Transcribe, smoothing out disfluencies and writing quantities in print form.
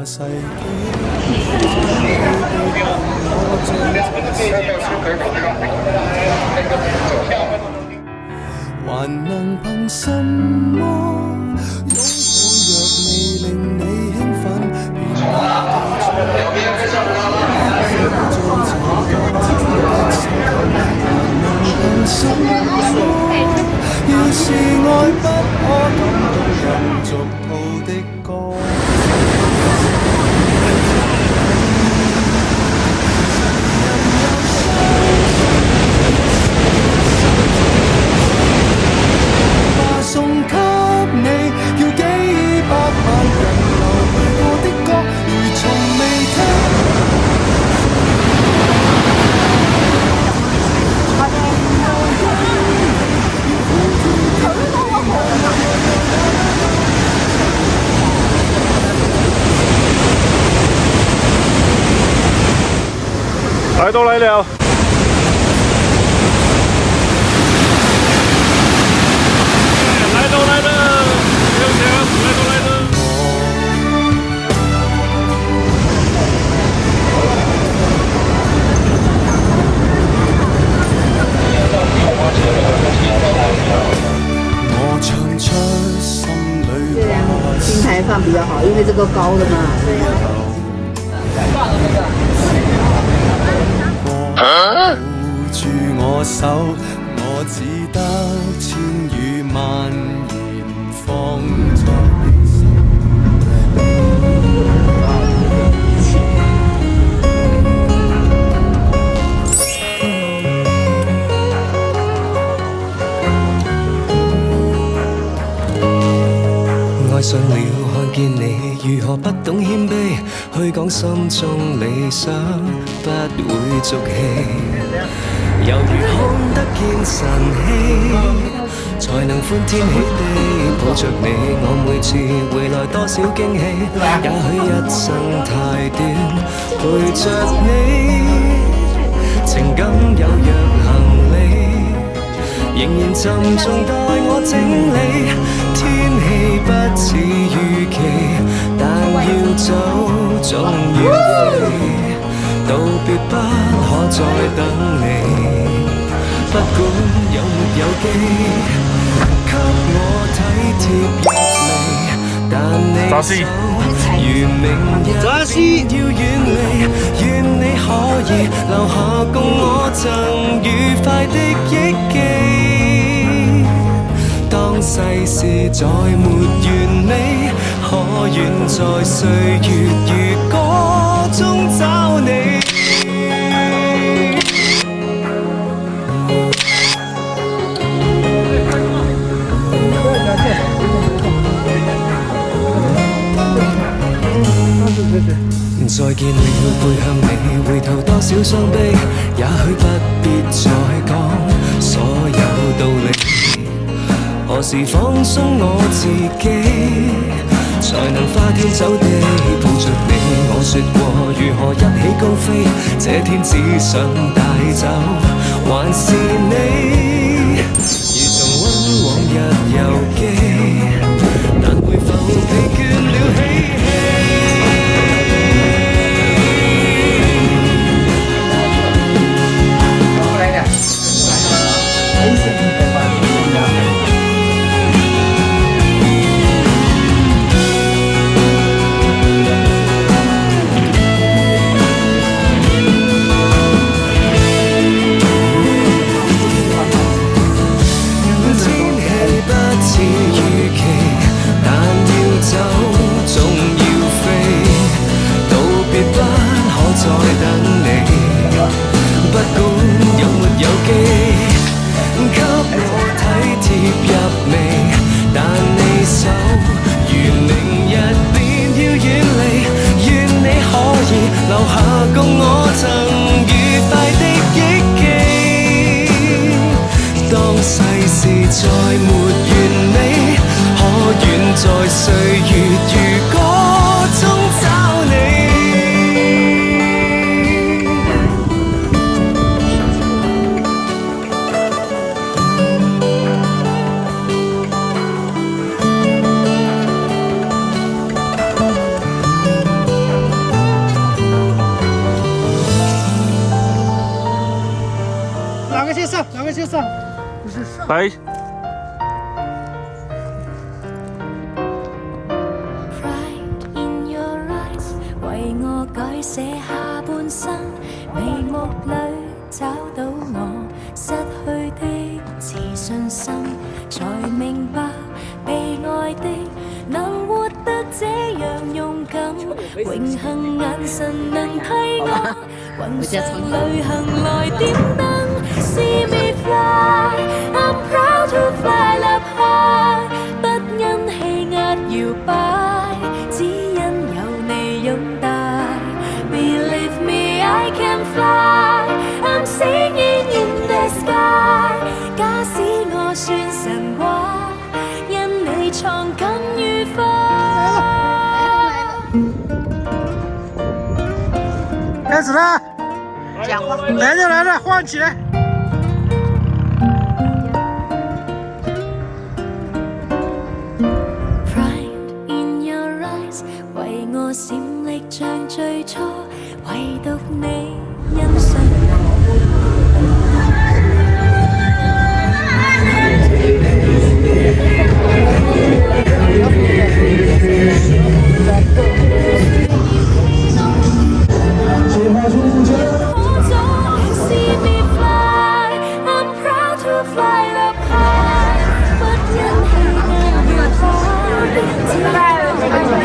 世紀，還能憑什麼擁抱？若未令你興奮，便憑什麼？要是愛不可感動人俗套的歌。送給你，要幾百萬人流去過的歌，如從未聽。來都來了。新台放比较好，因为这个高的嘛。抱住我手，我只得千語萬言放在你心。愛上了，看見你如何不懂謙卑，去講心中理想，不會俗氣，猶如看得見晨曦，才能歡天喜地抱着你。我每次回來多少驚喜，也許一生太短，陪着你，情感有若行李，仍然沉重待我整理。天氣不似預期，但要走總要飛，道別不可再等你。不管有沒有機，給我體貼入微，但你走如明日便要遠離。願你可以留下共我曾愉快的憶記。當世事再沒完美，可願在歲月如歌中找你。再見了，背向你，回頭多少傷悲，也許不必再講所有道理。何時放鬆我自己，才能花天酒地抱着你？我說過如何一起高飛，這天只想帶走還是你。如重溫往日遊記，但會否疲倦了嬉戲？留下共我曾愉快的憶記。當世事再沒完美，可願在歲月如歌中找你。接上，不是上。嚟。Pride in your eyes，為我改寫下半生，眉目裏找到我失去的自信心，才明白被愛的能活得這樣勇敢，榮幸眼神能替我雲上旅行來點燈。See me fly， I'm proud to fly up high， 不因氣壓搖擺，只因有你擁戴。Believe me I can fly，I'm singing in the sky。假使我算神話，因你創更愉快。开始了，来了，晃起来。Pride in your eyes， 為我閃力像最初，唯獨你欣賞。See me fly， I'm proud to fly up high， 不因氣壓搖擺，只因有